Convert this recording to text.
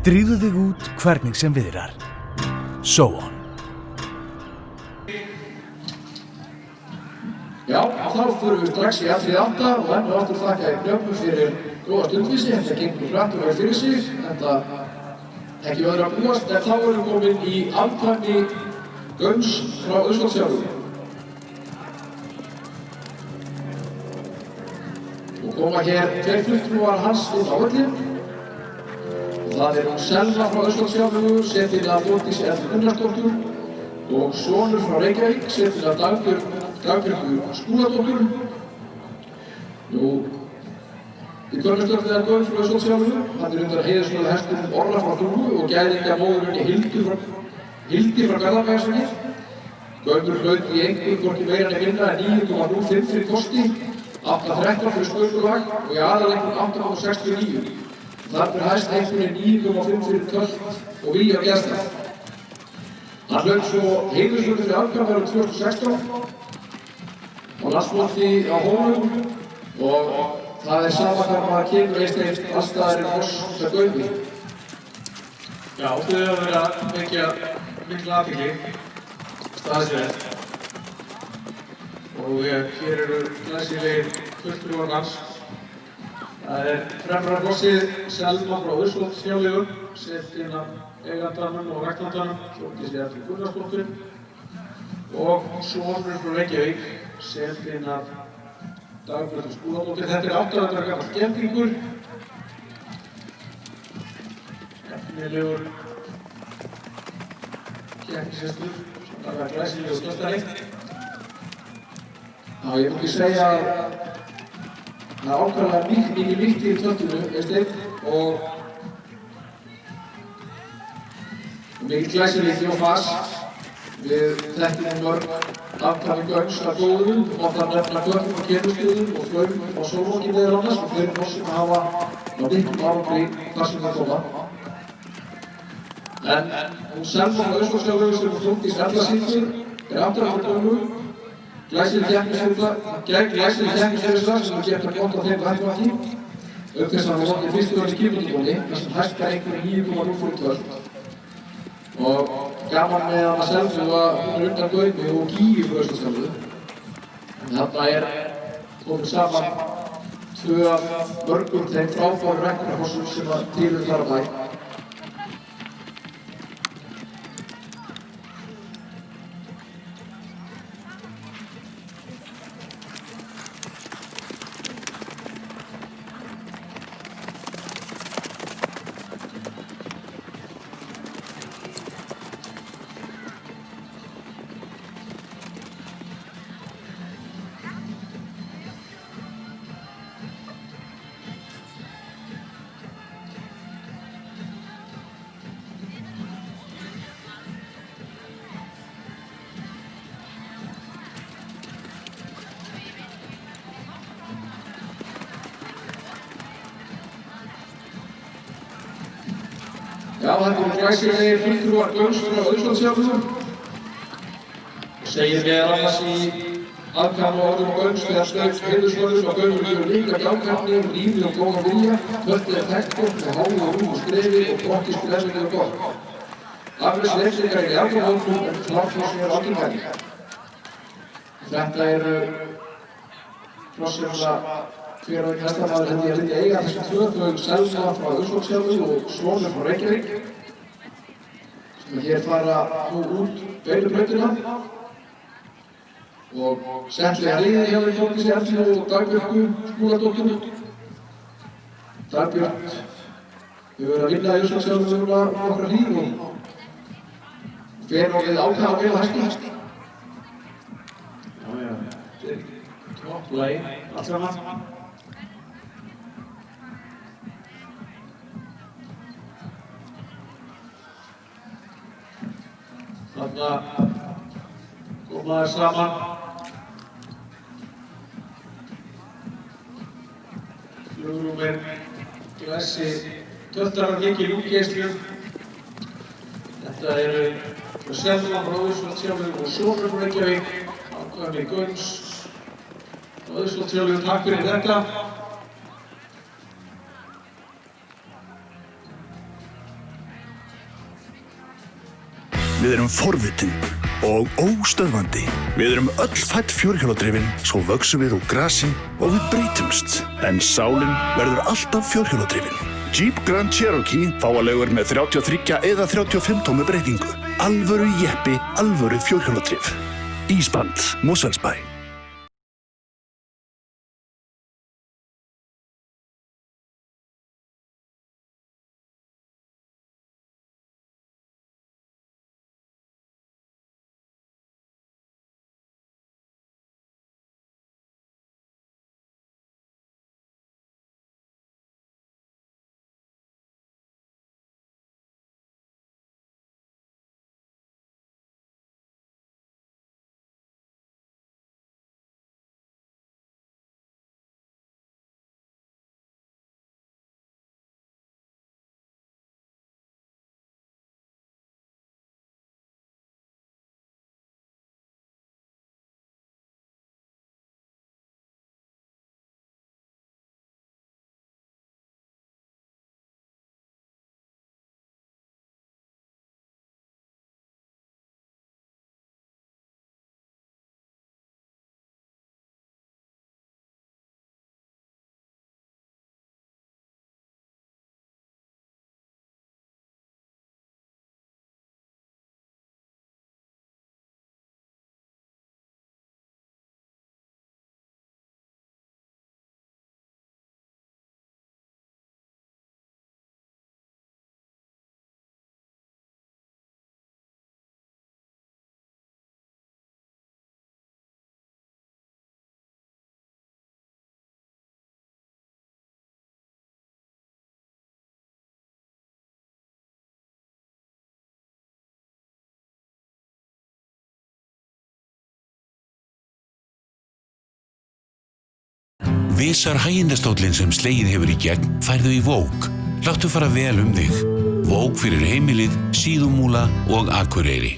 Drífðu þig út hvernig sem viðrar. So on. Já, þá förum við strax í atriði 8 og enn og aftur þakka ég Björnum fyrir góða stundvísi. Þetta gengur hratt og vel fyrir sig, enda ekki öðru að búast, en þá erum við komin í afkvæmi Gaums frá Austurlandsfjörðum. Og koma hér tveir fulltrúar hans inn á völlinn. Það er hún Selma frá Austurlandsfjörðum, setin af Þórdísi Erlu Gunnarsdóttur og sonur frá Reykjavík, setin af Dagbjörgu Skúladóttur. Við könnumst öll þegar Gaum frá Austurlandsfjörðum. Hann er undan heiðursnöðu hestum Orra frá Þúfu og gæðingja móðurinni Hildi frá Garðabæjarsvegi. Gaumur hlaut í engu hvorki meira en minna en 9,05 fyrir kosti, 8,13 fyrir sköpulag og í aðalleikum 8,69. Þar fyrir hæst einhverjum 9,5 fyrir tölt og víja gæsta. Hann hlaut svo heiðursnöðu fyrir afkvæmur 2016 á landsmóti á Hólum og það er sama hvað maður kemur einst allstaðar í foss hjá Gaumi. Já, þau hafa verið að vekja mikla athygli staðisverð og hér eru glæsilegir fulltrúar hans. Það er fremra bossið Selma frá Austurlandsfjörðum, setin af eigandanum og ræktandanum, Þórdísi Erlu Gunnarsdóttur og sonur frá Reykjavík, setin af Dagbjörgu Skúladóttur. Þetta er 8 ára gamall geldingur. Efnilegur keppnishestur, svona glæsilegur stöðstari. Já, ég má ekki segja að það er ákvæmlega mikið líkt í töltinu, og mikið glæsilíki og fas. Við þekkjum mörg afkvæmi Gaums að góðum, og það nefna Göttum og Keturstöðum og Flaum og Sólvangi meðal annars og fleiri fossum hafa á miklum árangri þar sem það koma. En hún Selma frá Austurlandsfjörðum sem Þórdís Erlu er 8 ára gömul, glæsileg keppnisfyrirstar sem er gert að gott á þeim vettvangi, auk þess að hann var í fyrstu öll skipundibóni, þar sem hækkar einhverjum 9,0 fyrir tölt. Og gaman með hana Selmu að hún er undan Gaumi og Gíu frá Austurlandsfjörðum. En þarna er komið saman 2 af mörgum þeim frábæru ræktunarfossum sem til eru þar að bæ. Já, þetta eru glæsilegir fulltrúar Gaums frá Austurlandsfjörðum og segir meðal annars í aðkvæmu orðum Gaums þegar stöðst heiðursvörður og Gaumur gefur líka gjákvæmni, lífi og góða vilja, töltið er þekktótt með háu og rúm og skrefi og brokkist blessunni og gott. Aflis leikleikar í afgjörðvöldum en kláttfossum er aldrei. Þetta eru krossirna hver og einn hestamaður hefði að eiga þessum 2 þau Selma frá Austurlandsfjörðum og sonur frá Reykjavík sem hér fara nú út beinubrautina og settlega liði hjá þeim Þórdísi Erlu og Dagbjörgu Skúladóttur. Dagbjörg hefur verið að vinna í Austurlandsfjörðum nokkra hríð og fer og við ákveða vel að hesti. Já, þetta er topplagi, allt saman. Þarna koma þær saman. Flugrúmir, glæsi, töttarar mikil útgeislu. Þetta eru Selma frá Austurlandsfjörðum og sonur frá Reykjavík, afkvæmi Gaums frá Austurlandsfjörðum. Takk fyrir þetta. Við erum forvitin og óstöðvandi. Við erum öll fædd fjórhjóladrifin, svo vöxum við úr grasi og við breytumst. En sálin verður alltaf fjórhjóladrifin. Jeep Grand Cherokee fáanlegur með 33 eða 35 tómu breytingu. Alvöru jeppi, alvöru fjórhjóladrif. Ísband, Mosfellsbæ. Visar hægindastóllinn sem slegið hefur í gegn færðu í Vogue. Láttu fara vel þig. Vogue fyrir heimilið, Síðumúla og Akureyri.